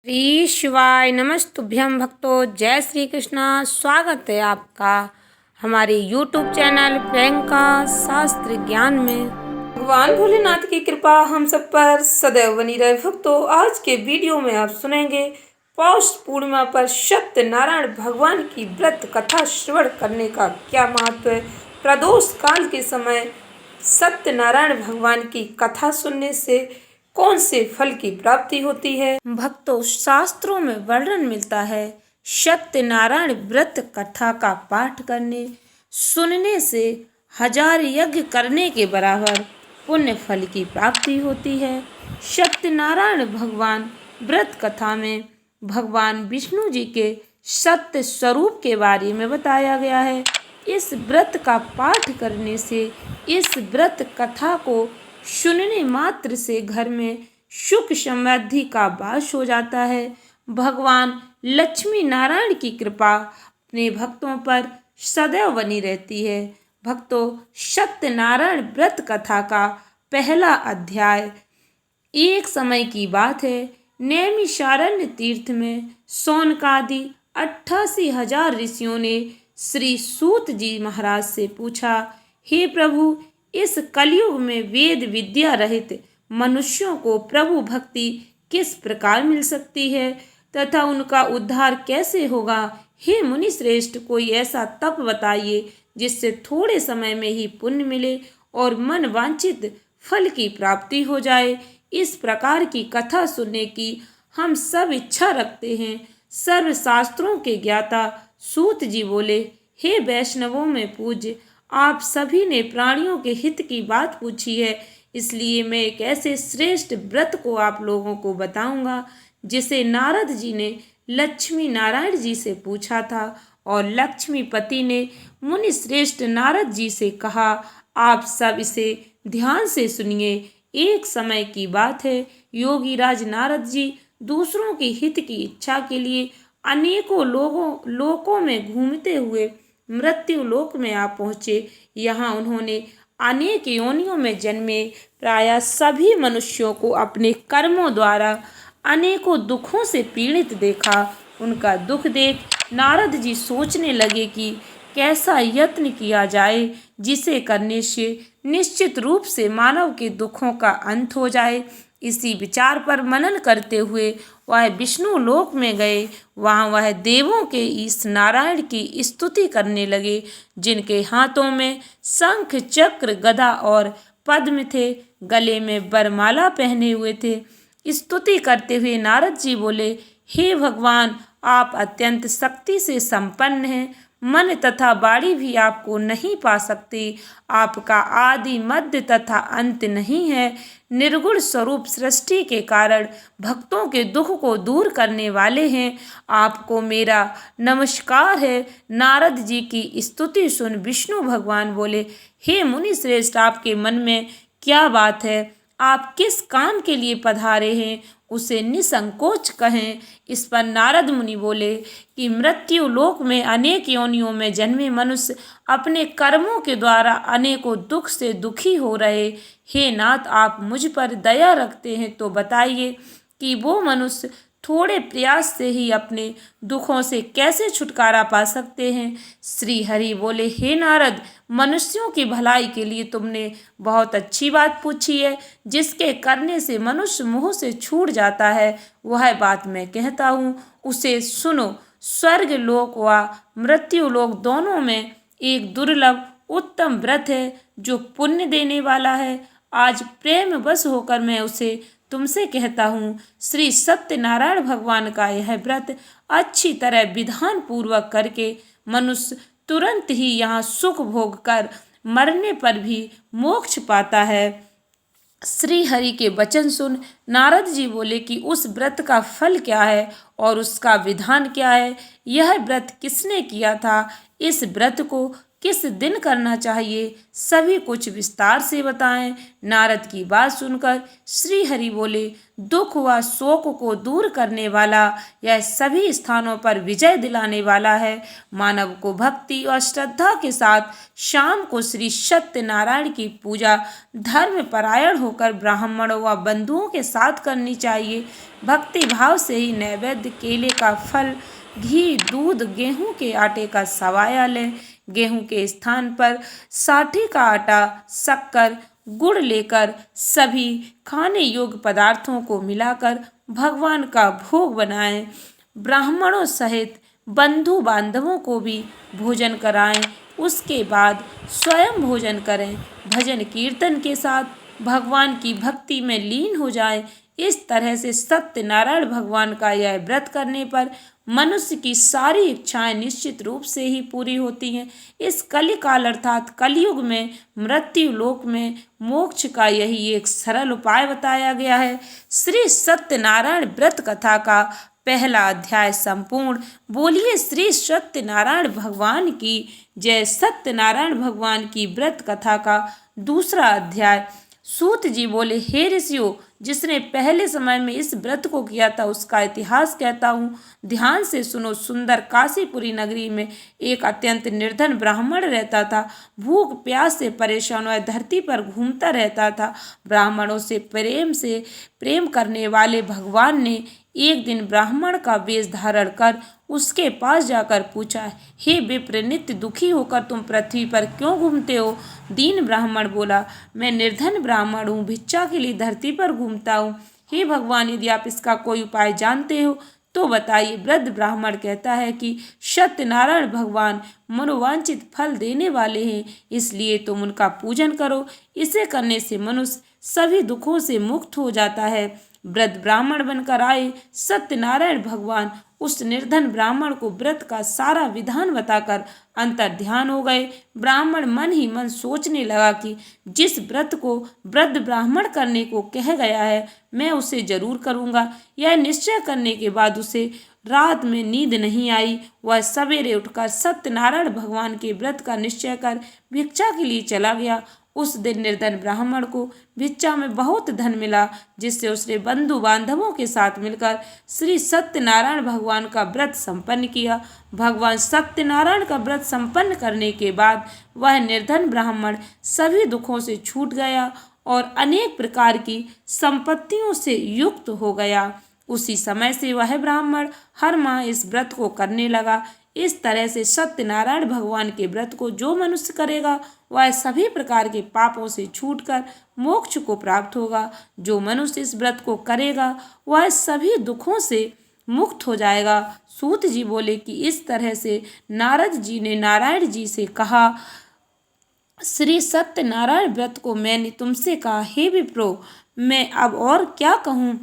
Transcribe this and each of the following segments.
श्री शिवाय नमस्तुभ्यं भक्तों, जय श्री कृष्णा। स्वागत है आपका हमारे YouTube चैनल प्रियंका शास्त्र ज्ञान में। भगवान भोलेनाथ की कृपा हम सब पर सदैव बनी रहे। भक्तों, आज के वीडियो में आप सुनेंगे पौष पूर्णिमा पर सत्यनारायण भगवान की व्रत कथा श्रवण करने का क्या महत्व है। प्रदोष काल के समय सत्यनारायण भगवान की कथा सुनने से कौन से फल की प्राप्ति होती है। भक्तों, शास्त्रों में वर्णन मिलता है सत्यनारायण व्रत कथा का पाठ करने सुनने से 1000 यज्ञ करने के बराबर पुण्य फल की प्राप्ति होती है। सत्यनारायण भगवान व्रत कथा में भगवान विष्णु जी के सत्य स्वरूप के बारे में बताया गया है। इस व्रत का पाठ करने से, इस व्रत कथा को सुनने मात्र से घर में सुख समृद्धि का वास हो जाता है। भगवान लक्ष्मी नारायण की कृपा अपने भक्तों पर सदैव बनी रहती है। भक्तों, सत्यनारायण व्रत कथा का पहला अध्याय। एक समय की बात है, नैमिषारण्य तीर्थ में शौनकादि 88,000 ऋषियों ने श्री सूत जी महाराज से पूछा, हे प्रभु, इस कलयुग में वेद विद्या रहित मनुष्यों को प्रभु भक्ति किस प्रकार मिल सकती है तथा उनका उद्धार कैसे होगा। हे मुनि श्रेष्ठ, कोई ऐसा तप बताइए जिससे थोड़े समय में ही पुण्य मिले और मन वांछित फल की प्राप्ति हो जाए। इस प्रकार की कथा सुनने की हम सब इच्छा रखते हैं। सर्व शास्त्रों के ज्ञाता सूत जी बोले, हे वैष्णवों में पूज्य, आप सभी ने प्राणियों के हित की बात पूछी है, इसलिए मैं एक ऐसे श्रेष्ठ व्रत को आप लोगों को बताऊंगा जिसे नारद जी ने लक्ष्मी नारायण जी से पूछा था और लक्ष्मीपति ने मुनि श्रेष्ठ नारद जी से कहा, आप सब इसे ध्यान से सुनिए। एक समय की बात है, योगीराज नारद जी दूसरों के हित की इच्छा के लिए अनेकों लोकों में घूमते हुए मृत्यु लोक में आ पहुँचे। यहाँ उन्होंने अनेक योनियों में जन्मे प्रायः सभी मनुष्यों को अपने कर्मों द्वारा अनेकों दुखों से पीड़ित देखा। उनका दुख देख नारद जी सोचने लगे कि कैसा यत्न किया जाए जिसे करने से निश्चित रूप से मानव के दुखों का अंत हो जाए। इसी विचार पर मनन करते हुए वह विष्णु लोक में गए। वहाँ वह देवों के ईश नारायण की स्तुति करने लगे, जिनके हाथों में शंख चक्र गदा और पद्म थे, गले में वरमाला पहने हुए थे। स्तुति करते हुए नारद जी बोले, हे भगवान, आप अत्यंत शक्ति से संपन्न हैं, मन तथा वाणी भी आपको नहीं पा सकती। आपका आदि मध्य तथा अंत नहीं है। निर्गुण स्वरूप सृष्टि के कारण भक्तों के दुख को दूर करने वाले हैं। आपको मेरा नमस्कार है। नारद जी की स्तुति सुन विष्णु भगवान बोले, हे मुनि श्रेष्ठ, आपके मन में क्या बात है? आप किस काम के लिए पधारे हैं, उसे निसंकोच कहें। इस पर नारद मुनि बोले कि मृत्यु लोक में अनेक योनियों में जन्मे मनुष्य अपने कर्मों के द्वारा अनेकों दुख से दुखी हो रहे। हे नाथ, आप मुझ पर दया रखते हैं तो बताइए कि वो मनुष्य थोड़े प्रयास से ही अपने दुखों से कैसे छुटकारा पा सकते हैं। श्री हरि बोले, हे नारद, मनुष्यों की भलाई के लिए तुमने बहुत अच्छी बात पूछी है। जिसके करने से मनुष्य मोह से छूट जाता है, वह बात मैं कहता हूँ, उसे सुनो। स्वर्ग लोक व मृत्यु लोक दोनों में एक दुर्लभ उत्तम व्रत है जो पुण्य देने वाला है। आज प्रेम वश होकर मैं उसे तुमसे कहता हूँ। श्री सत्यनारायण भगवान का यह व्रत अच्छी तरह विधान पूर्वक करके मनुष्य तुरंत ही यहाँ सुख भोग कर मरने पर भी मोक्ष पाता है। श्री हरि के वचन सुन नारद जी बोले कि उस व्रत का फल क्या है और उसका विधान क्या है? यह व्रत किसने किया था? इस व्रत को किस दिन करना चाहिए, सभी कुछ विस्तार से बताएं। नारद की बात सुनकर श्री हरि बोले, दुख व शोक को दूर करने वाला, यह सभी स्थानों पर विजय दिलाने वाला है। मानव को भक्ति और श्रद्धा के साथ शाम को श्री सत्यनारायण की पूजा धर्म परायण होकर ब्राह्मणों व बंधुओं के साथ करनी चाहिए। भक्ति भाव से ही नैवेद्य केले का फल, घी, दूध, गेहूं के आटे का सवाया लें। गेहूं के स्थान पर साठी का आटा, शक्कर, गुड़ लेकर सभी खाने योग्य पदार्थों को मिलाकर भगवान का भोग बनाएं। ब्राह्मणों सहित बंधु बांधवों को भी भोजन कराएं। उसके बाद स्वयं भोजन करें। भजन कीर्तन के साथ भगवान की भक्ति में लीन हो जाएं। इस तरह से सत्यनारायण भगवान का यह व्रत करने पर मनुष्य की सारी इच्छाएं निश्चित रूप से ही पूरी होती हैं। इस कलिकाल अर्थात कलयुग में मृत्यु लोक में मोक्ष का यही एक सरल उपाय बताया गया है। श्री सत्यनारायण व्रत कथा का पहला अध्याय संपूर्ण। बोलिए श्री सत्यनारायण भगवान की जय। सत्यनारायण भगवान की व्रत कथा का दूसरा अध्याय। सूत जी बोले, हे ऋषियों, जिसने पहले समय में इस व्रत को किया था उसका इतिहास कहता हूँ, ध्यान से सुनो। सुंदर काशीपुरी नगरी में एक अत्यंत निर्धन ब्राह्मण रहता था। भूख प्यास से परेशान वह धरती पर घूमता रहता था। ब्राह्मणों से प्रेम करने वाले भगवान ने एक दिन ब्राह्मण का वेश धारण कर उसके पास जाकर पूछा, हे विप्र, नित्य दुखी होकर तुम पृथ्वी पर क्यों घूमते हो? दीन ब्राह्मण बोला, मैं निर्धन ब्राह्मण हूँ, भिक्षा के लिए धरती पर घूमता हूँ। हे भगवान, यदि आप इसका कोई उपाय जानते हो तो बताइए। वृद्ध ब्राह्मण कहता है कि सत्यनारायण भगवान मनोवांछित फल देने वाले हैं, इसलिए तुम उनका पूजन करो। इसे करने से मनुष्य सभी दुखों से मुक्त हो जाता है। वृद्ध ब्राह्मण बनकर आए सत्यनारायण भगवान उस निर्धन ब्राह्मण को व्रत का सारा विधान बताकर अंतर ध्यान हो गए। ब्राह्मण मन ही मन सोचने लगा कि जिस व्रत को वृद्ध ब्राह्मण करने को कह गया है मैं उसे जरूर करूँगा। यह निश्चय करने के बाद उसे रात में नींद नहीं आई। वह सवेरे उठकर सत्यनारायण भगवान के व्रत का निश्चय कर भिक्षा के लिए चला गया। उस दिन निर्धन ब्राह्मण को भिक्षा में बहुत धन मिला, जिससे उसने बंधु बांधवों के साथ मिलकर श्री सत्यनारायण भगवान का व्रत संपन्न किया। भगवान सत्यनारायण का व्रत संपन्न करने के बाद वह निर्धन ब्राह्मण सभी दुखों से छूट गया और अनेक प्रकार की संपत्तियों से युक्त हो गया। उसी समय से वह ब्राह्मण हर माह इस व्रत को करने लगा। इस तरह से सत्यनारायण भगवान के व्रत को जो मनुष्य करेगा वह सभी प्रकार के पापों से छूटकर मोक्ष को प्राप्त होगा। जो मनुष्य इस व्रत को करेगा वह सभी दुखों से मुक्त हो जाएगा। सूत जी बोले कि इस तरह से नारद जी ने नारायण जी से कहा, श्री सत्यनारायण व्रत को मैंने तुमसे कहा, हे विप्रो, मैं अब और क्या कहूँ?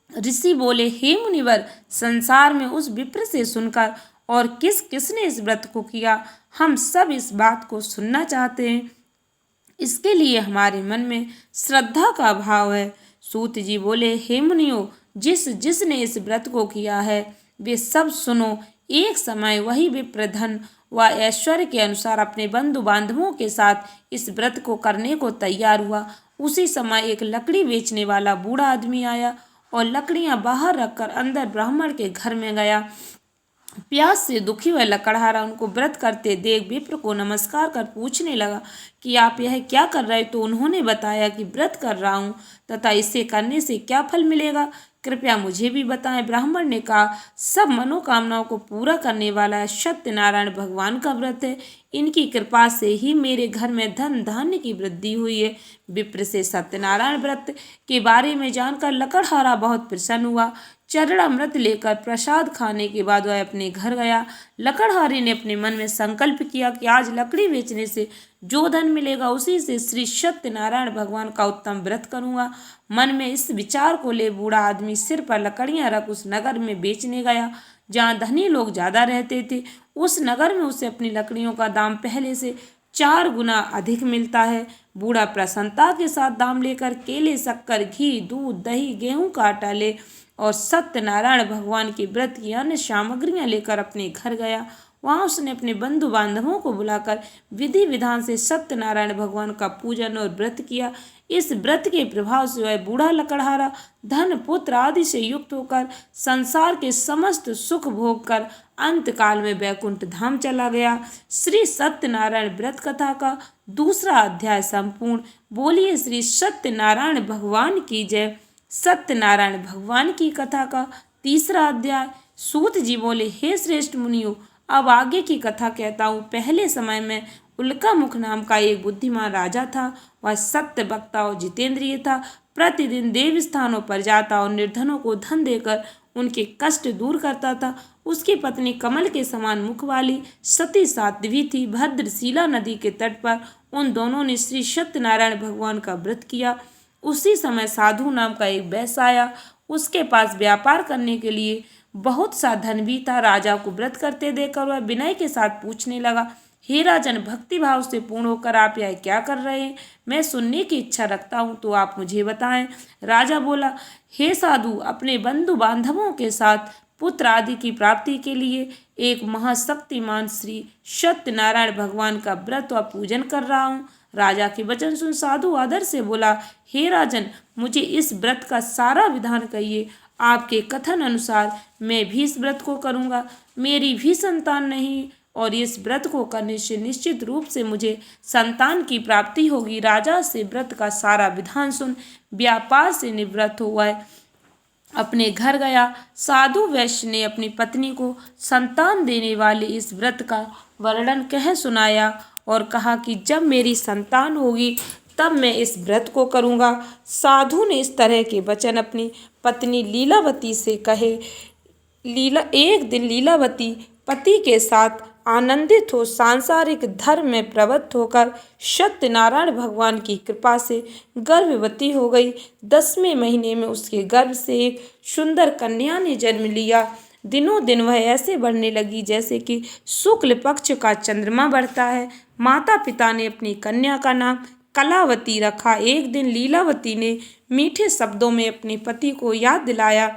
ऋषि बोले, हे मुनिवर, संसार में उस विप्र से सुनकर और किस किसने इस व्रत को किया, हम सब इस बात को सुनना चाहते हैं। इसके लिए हमारे मन में श्रद्धा का भाव है। सूत जी बोले, हे मुनियों, जिसने इस व्रत को किया है वे सब सुनो। एक समय वही विप्र धन व ऐश्वर्य के अनुसार अपने बंधु बांधवों के साथ इस व्रत को करने को तैयार हुआ। उसी समय एक लकड़ी बेचने वाला बूढ़ा आदमी आया और लकड़ियां बाहर रखकर अंदर ब्राह्मण के घर में गया। प्यास से दुखी हुआ लकड़हारा उनको व्रत करते देख विप्र को नमस्कार कर पूछने लगा कि आप यह क्या कर रहे? तो उन्होंने बताया कि व्रत कर रहा हूँ तथा इसे करने से क्या फल मिलेगा, कृपया मुझे भी बताएं। ब्राह्मण ने कहा, सब मनोकामनाओं को पूरा करने वाला सत्यनारायण भगवान का व्रत है। इनकी कृपा से ही मेरे घर में धन धान्य की वृद्धि हुई है। विप्र से सत्यनारायण व्रत के बारे में जानकर लकड़हारा बहुत प्रसन्न हुआ। चरणामृत लेकर प्रसाद खाने के बाद वह अपने घर गया। लकड़हारे ने अपने मन में संकल्प किया कि आज लकड़ी बेचने से जो धन मिलेगा उसी से श्री सत्यनारायण भगवान का उत्तम व्रत करूंगा। मन में इस विचार को ले बूढ़ा आदमी सिर पर लकड़ियां रख उस नगर में बेचने गया जहाँ धनी लोग ज्यादा रहते थे। उस नगर में उसे अपनी लकड़ियों का दाम पहले से 4 गुना अधिक मिलता है। बूढ़ा प्रसन्नता के साथ दाम लेकर केले, शक्कर, घी, दूध, दही, गेहूं का आटा ले और सत्यनारायण भगवान के व्रत की अन्य सामग्रियां लेकर अपने घर गया। वहाँ उसने अपने बंधु बांधवों को बुलाकर विधि विधान से सत्यनारायण भगवान का पूजन और व्रत किया। इस व्रत के प्रभाव से वह बूढ़ा लकड़हारा धन पुत्र आदि से युक्त होकर संसार के समस्त सुख भोग कर अंत काल में वैकुंठ धाम चला गया। श्री सत्यनारायण व्रत कथा का दूसरा अध्याय संपूर्ण। बोलिए श्री सत्यनारायण भगवान की जय। सत्यनारायण भगवान की कथा का तीसरा अध्याय। सूत जी बोले, हे श्रेष्ठ मुनियों, अब आगे की कथा कहता हूँ। पहले समय में उल्कामुख नाम का एक बुद्धिमान राजा था। वह सत्य वक्ता और जितेंद्रिय था। प्रतिदिन देव स्थानों पर जाता और निर्धनों को धन देकर उनके कष्ट दूर करता था। उसकी पत्नी कमल के समान मुख वाली सती साध्वी थी। भद्रशिला नदी के तट पर उन दोनों ने श्री सत्यनारायण भगवान का व्रत किया। उसी समय साधु नाम का एक वैश्य आया। उसके पास व्यापार करने के लिए बहुत सा धन भी था। राजा को व्रत करते देखकर वह विनय के साथ पूछने लगा, हे राजन, भक्ति भाव से पूर्ण होकर आप यह क्या कर रहे हैं? मैं सुनने की इच्छा रखता हूँ, तो आप मुझे बताएं। राजा बोला, हे साधु, अपने बंधु बांधवों के साथ पुत्र आदि की प्राप्ति के लिए एक महाशक्तिमान श्री सत्यनारायण भगवान का व्रत और पूजन कर रहा हूँ। राजा के वचन सुन साधु आदर से बोला, हे राजन, मुझे इस व्रत का सारा विधान कहिए। आपके कथन अनुसार मैं भी इस व्रत को करूँगा। मेरी भी संतान नहीं और इस व्रत को करने से निश्चित रूप से मुझे संतान की प्राप्ति होगी। राजा से व्रत का सारा विधान सुन व्यापार से निवृत्त हुआ अपने घर गया। साधु वैश्य ने अपनी पत्नी को संतान देने वाले इस व्रत का वर्णन कह सुनाया और कहा कि जब मेरी संतान होगी तब मैं इस व्रत को करूँगा। साधु ने इस तरह के वचन अपनी पत्नी लीलावती से कहे। एक दिन लीलावती पति के साथ आनंदित हो सांसारिक धर्म में प्रवृत्त होकर सत्यनारायण भगवान की कृपा से गर्भवती हो गई। 10वें महीने में उसके गर्भ से एक सुंदर कन्या ने जन्म लिया। दिनों दिन वह ऐसे बढ़ने लगी जैसे कि शुक्ल पक्ष का चंद्रमा बढ़ता है। माता पिता ने अपनी कन्या का नाम कलावती रखा। एक दिन लीलावती ने मीठे शब्दों में अपने पति को याद दिलाया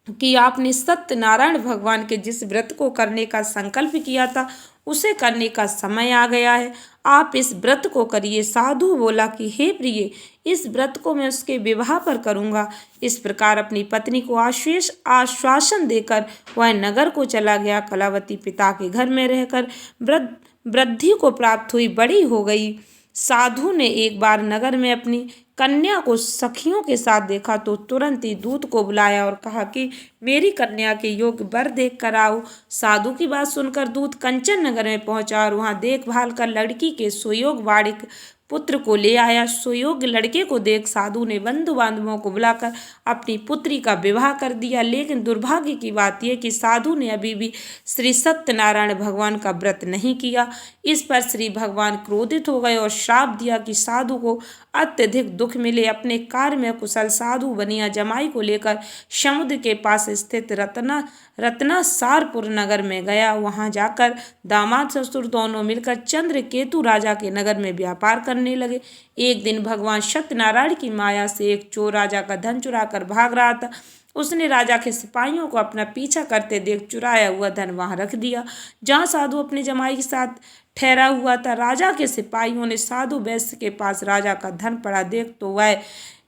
कि आपने सत्यनारायण भगवान के जिस व्रत को करने का संकल्प किया था उसे करने का समय आ गया है। आप इस व्रत को करिए। साधु बोला कि हे प्रिय, इस व्रत को मैं उसके विवाह पर करूँगा। इस प्रकार अपनी पत्नी को आश्वासन देकर वह नगर को चला गया। कलावती पिता के घर में रहकर वृद्धि को प्राप्त हुई बड़ी हो गई। साधु ने एक बार नगर में अपनी कन्या को सखियों के साथ देखा तो तुरंत ही दूत को बुलाया और कहा कि मेरी कन्या के योग्य वर देख कर आओ। साधु की बात सुनकर दूत कंचन नगर में पहुंचा और वहां देखभाल कर लड़की के सुयोग वाड़िक पुत्र को ले आया। सुयोग्य लड़के को देख साधु ने बंधु बांधवों को बुलाकर अपनी पुत्री का विवाह कर दिया। लेकिन दुर्भाग्य की बात यह कि साधु ने अभी भी श्री सत्यनारायण भगवान का व्रत नहीं किया। इस पर श्री भगवान क्रोधित हो गए और श्राप दिया कि साधु को अत्यधिक दुख मिले। अपने कार्य में कुशल साधु बनिया जमाई को लेकर समुद्र के पास स्थित रत्नासारपुर नगर में गया। वहां जाकर दामाद ससुर दोनों मिलकर चंद्रकेतु राजा के नगर में व्यापार करने लगे। एक दिन भगवान सत्यनारायण की माया से एक चोर राजा का धन चुरा कर भाग रहा था। उसने राजा के सिपाहियों को अपना पीछा करते देख चुराया हुआ धन वहां रख दिया जहां साधु अपने जमाई के साथ ठहरा हुआ था। राजा के सिपाहियों ने साधु वैश्य के पास राजा का धन पड़ा देख तो वह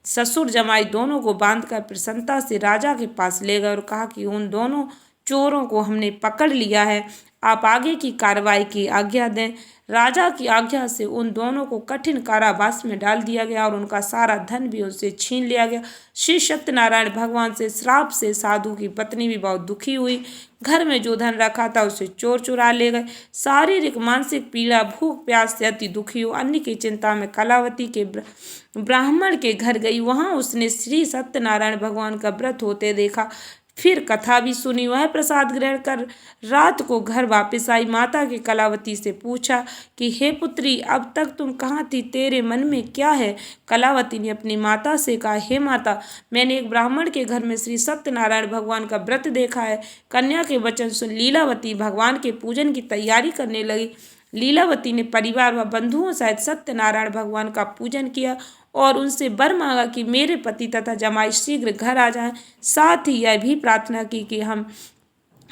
ससुर जमाई दोनों को बांधकर प्रसन्नता से राजा के पास ले गए और कहा कि उन दोनों चोरों को हमने पकड़ लिया है, आप आगे की कार्रवाई की आज्ञा दें। राजा की आज्ञा से उन दोनों को कठिन कारावास में डाल दिया गया और उनका सारा धन भी उनसे छीन लिया गया। श्री सत्यनारायण भगवान से श्राप से साधु की पत्नी भी बहुत दुखी हुई। घर में जो धन रखा था उसे चोर चुरा ले गए। शारीरिक मानसिक पीड़ा, भूख प्यास से अति दुखी हो अन्न की चिंता में कलावती के ब्राह्मण के घर गई। वहां उसने श्री सत्यनारायण भगवान का व्रत होते देखा। फिर कथा भी सुनी। वह प्रसाद ग्रहण कर रात को घर वापस आई। माता की कलावती से पूछा कि हे पुत्री, अब तक तुम कहाँ थी, तेरे मन में क्या है? कलावती ने अपनी माता से कहा, हे माता, मैंने एक ब्राह्मण के घर में श्री सत्यनारायण भगवान का व्रत देखा है। कन्या के वचन सुन लीलावती भगवान के पूजन की तैयारी करने लगी। लीलावती ने परिवार व बंधुओं सहित सत्यनारायण भगवान का पूजन किया और उनसे वर मांगा कि मेरे पति तथा जमाई शीघ्र घर आ जाएं। साथ ही यह भी प्रार्थना की कि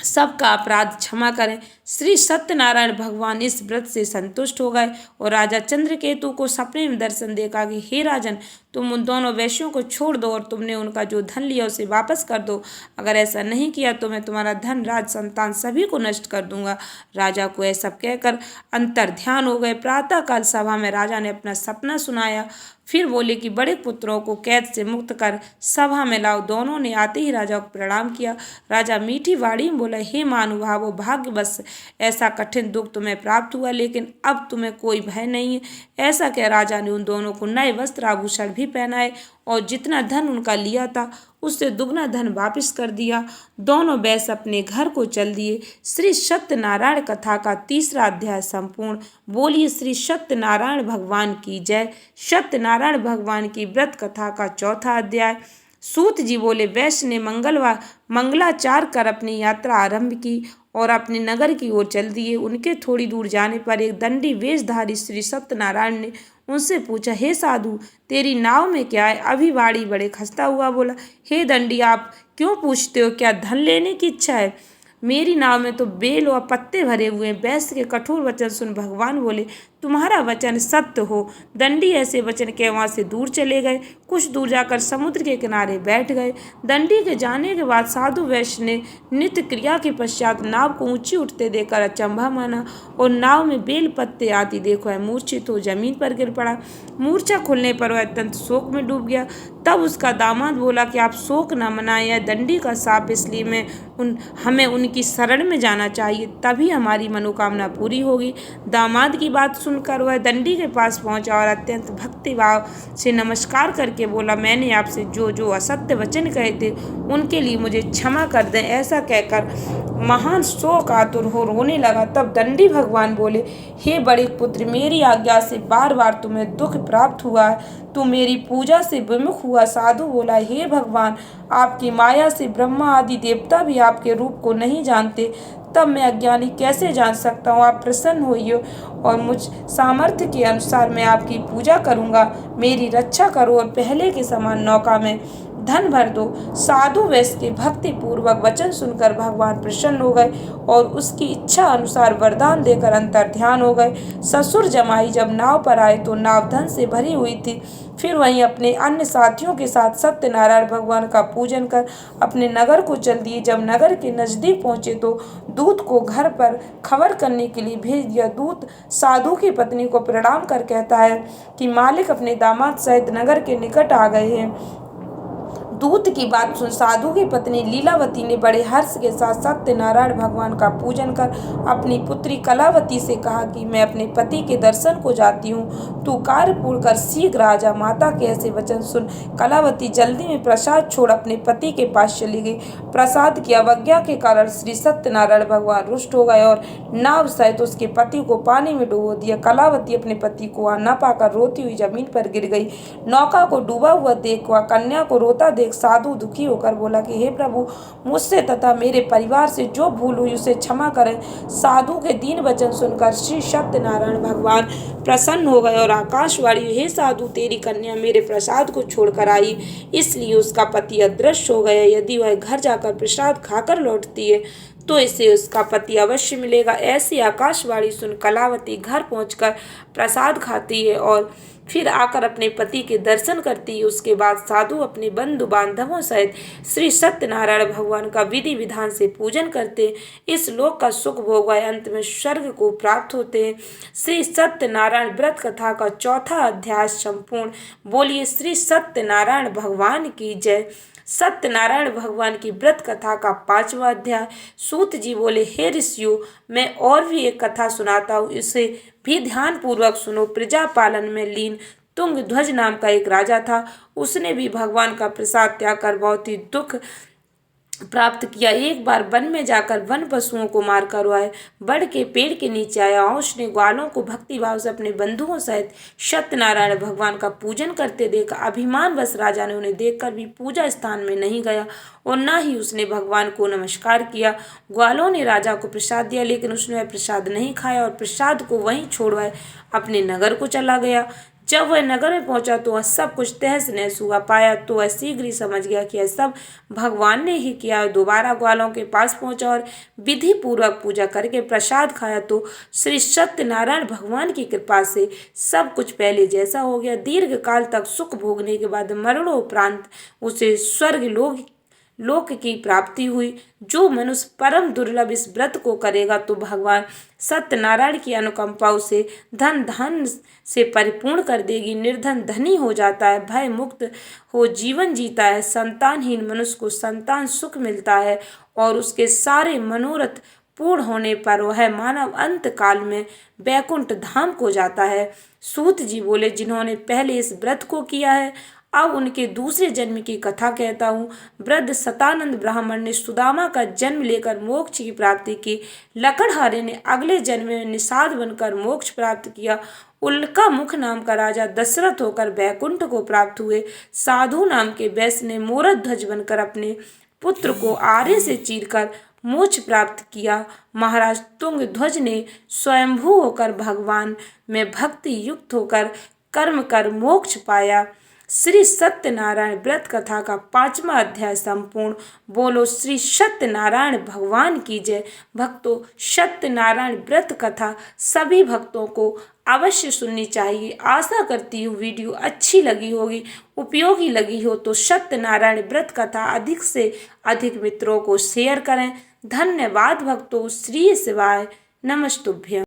सबका अपराध क्षमा करें। श्री सत्यनारायण भगवान इस व्रत से संतुष्ट हो गए और राजा चंद्रकेतु को सपने में दर्शन देखा कि हे राजन, तुम उन दोनों वैश्यों को छोड़ दो और तुमने उनका जो धन लिया उसे वापस कर दो। अगर ऐसा नहीं किया तो मैं तुम्हारा धन, राज, संतान सभी को नष्ट कर दूंगा। राजा को ऐसा कहकर अंतर ध्यान हो गए। प्रातःकाल सभा में राजा ने अपना सपना सुनाया। फिर बोले कि बड़े पुत्रों को कैद से मुक्त कर सभा में लाओ। दोनों ने आते ही राजा को प्रणाम किया। राजा मीठी वाणी में बोला, हे महानुभावो, भाग्यवश ऐसा कठिन दुख तुम्हें प्राप्त हुआ, लेकिन अब तुम्हें कोई भय नहीं है। ऐसा कह राजा ने उन दोनों को नए वस्त्र आभूषण भी पहनाए और जितना धन उनका लिया था उससे दुगना धन वापस कर दिया। दोनों वैश्य अपने घर को चल दिए। श्री सत्यनारायण कथा का 3रा अध्याय संपूर्ण। बोलिए श्री सत्यनारायण भगवान की जय। सत्यनारायण भगवान की व्रत कथा का 4था अध्याय। सूत जी बोले, वैश्य ने मंगलाचार कर अपनी यात्रा आरंभ की और अपने नगर की ओर चल दिए। उनके थोड़ी दूर जाने पर एक दंडी वेशधारी श्री सत्यनारायण ने उनसे पूछा, हे साधु, तेरी नाव में क्या है? अभी वाणी बड़े खस्ता हुआ बोला, हे दंडी, आप क्यों पूछते हो? क्या धन लेने की इच्छा है? मेरी नाव में तो बेल और पत्ते भरे हुए हैं। वैश्य के कठोर वचन सुन भगवान बोले, तुम्हारा वचन सत्य हो। दंडी ऐसे वचन के वहां से दूर चले गए। कुछ दूर जाकर समुद्र के किनारे बैठ गए। दंडी के जाने के बाद साधु वैश्य ने नित्य क्रिया के पश्चात नाव को ऊंची उठते देखकर अचंभा माना और नाव में बेल पत्ते आदि देखो है मूर्छित हो जमीन पर गिर पड़ा। मूर्छा खुलने पर वह अत्यंत शोक में डूब गया। तब उसका दामाद बोला कि आप शोक न मनाएं, यह दंडी का शाप, इसलिए हमें उनकी शरण में जाना चाहिए, तभी हमारी मनोकामना पूरी होगी। दामाद की बात सुनकर वह दंडी के पास पहुंचा और अत्यंत भक्तिभाव से नमस्कार करके बोला, मैंने आपसे जो जो असत्य वचन कहे थे उनके लिए मुझे क्षमा कर दें। ऐसा कहकर महान शोक आतुर हो रोने लगा। तब दंडी भगवान बोले, हे बड़े पुत्र, मेरी आज्ञा से बार बार तुम्हें दुख प्राप्त हुआ है। तू मेरी पूजा से विमुख हुआ। साधु बोला, हे भगवान, आपकी माया से ब्रह्मा आदि देवता भी आपके रूप को नहीं जानते, तब मैं अज्ञानी कैसे जान सकता हूँ? आप प्रसन्न होइए और मुझ सामर्थ्य के अनुसार मैं आपकी पूजा करूँगा। मेरी रक्षा करो और पहले के समान नौका में धन भर दो। साधु वैश्य के भक्ति पूर्वक वचन सुनकर भगवान प्रसन्न हो गए और उसकी इच्छा अनुसार वरदान देकर अंतर ध्यान हो गए। ससुर जमाई जब नाव पर आए तो नाव धन से भरी हुई थी। फिर वहीं अपने अन्य साथियों के साथ सत्यनारायण भगवान का पूजन कर अपने नगर को चल दिए। जब नगर के नजदीक पहुंचे तो दूत को घर पर खबर करने के लिए भेज दिया। दूत साधु की पत्नी को प्रणाम कर कहता है कि मालिक अपने दामाद सहित नगर के निकट आ गए हैं। दूत की बात सुन साधु की पत्नी लीलावती ने बड़े हर्ष के साथ सत्यनारायण भगवान का पूजन कर अपनी पुत्री कलावती से कहा कि मैं अपने पति के दर्शन को जाती हूँ, तू कार्य पूर्ण कर शीघ्र आ जा। माता के ऐसे वचन सुन कलावती जल्दी में प्रसाद छोड़ अपने पति के पास चली गई। प्रसाद की अवज्ञा के कारण श्री सत्यनारायण भगवान रुष्ट हो गए और नाव सहित उसके पति को पानी में डुबो दिया। कलावती अपने पति को न पाकर रोती हुई जमीन पर गिर गई। नौका को डूबा हुआ देख वह कन्या को रोता देख साधु दुखी होकर बोला कि हे प्रभु, मुझसे तथा मेरे परिवार से जो भूल हुई उसे क्षमा करें। साधु के दीन वचन सुनकर श्री सत्यनारायण भगवान प्रसन्न हो गए और आकाशवाणी, हे साधु, तेरी कन्या मेरे प्रसाद को छोड़कर आई, इसलिए उसका पति अदृश्य हो गया। यदि वह घर जाकर प्रसाद खाकर लौटती है तो इसे उसका पति अवश्य मिलेगा। ऐसी आकाशवाणी सुन कलावती घर पहुंचकर प्रसाद खाती है और फिर आकर अपने पति के दर्शन करती है। उसके बाद साधु अपने बंधु बांधवों सहित श्री सत्यनारायण भगवान का विधि विधान से पूजन करते हैं। इस लोक का सुख भोग व अंत में स्वर्ग को प्राप्त होते हैं। श्री सत्यनारायण व्रत कथा का 4था अध्याय संपूर्ण। बोलिए श्री सत्यनारायण भगवान की जय। सत्यनारायण भगवान की व्रत कथा का 5वां अध्याय। सूत जी बोले, हे ऋषियों, मैं और भी एक कथा सुनाता हूँ, इसे भी ध्यान पूर्वक सुनो। प्रजा पालन में लीन तुंग ध्वज नाम का एक राजा था। उसने भी भगवान का प्रसाद त्याग कर बहुत ही दुख प्राप्त किया। एक बार वन में जाकर वन पशुओं को मार कर आए बड़ के पेड़ के नीचे आया। उसने ग्वालों को भक्तिभाव से अपने बंधुओं सहित सत्यनारायण भगवान का पूजन करते देखा। अभिमानवश राजा ने उन्हें देखकर भी पूजा स्थान में नहीं गया और न ही उसने भगवान को नमस्कार किया। ग्वालों ने राजा को प्रसाद दिया, लेकिन उसने वह प्रसाद नहीं खाया और प्रसाद को वहीं छोड़वाए अपने नगर को चला गया। जब वह नगर में पहुंचा तो वह सब कुछ तहस नहस हुआ पाया तो वह शीघ्र ही समझ गया कि यह सब भगवान ने ही किया। दोबारा ग्वालों के पास पहुंचा और विधि पूर्वक पूजा करके प्रसाद खाया तो श्री सत्यनारायण भगवान की कृपा से सब कुछ पहले जैसा हो गया। दीर्घ काल तक सुख भोगने के बाद मरणोपरांत उसे स्वर्ग लोक की प्राप्ति हुई। जो मनुष्य परम दुर्लभ इस व्रत को करेगा तो भगवान सत्यनारायण की अनुकंपा उसे धन से परिपूर्ण कर देगी। निर्धन धनी हो जाता है, भय मुक्त हो जीवन जीता है, संतानहीन मनुष्य को संतान सुख मिलता है और उसके सारे मनोरथ पूर्ण होने पर वह मानव अंत काल में बैकुंठ धाम को जाता है। सूत जी बोले, जिन्होंने पहले इस व्रत को किया है अब उनके दूसरे जन्म की कथा कहता हूँ। वृद्ध सतानंद ब्राह्मण ने सुदामा का जन्म लेकर मोक्ष की प्राप्ति की। लकड़हारे ने अगले जन्म में निषाद बनकर मोक्ष प्राप्त किया। उल्का मुख नाम का राजा दशरथ होकर बैकुंठ को प्राप्त हुए। साधु नाम के वैश्य ने मोरक ध्वज बनकर अपने पुत्र को आरे से चीरकर मोक्ष प्राप्त किया। महाराज तुंग ध्वज ने स्वयंभू होकर भगवान में भक्ति युक्त होकर कर्म कर मोक्ष पाया। श्री सत्यनारायण व्रत कथा का 5वां अध्याय संपूर्ण। बोलो श्री सत्यनारायण भगवान की जय। भक्तों, सत्यनारायण व्रत कथा सभी भक्तों को अवश्य सुननी चाहिए। आशा करती हूँ वीडियो अच्छी लगी होगी, उपयोगी लगी हो तो सत्यनारायण व्रत कथा अधिक से अधिक मित्रों को शेयर करें। धन्यवाद भक्तों। श्री शिवाय नमस्तुभ्यं।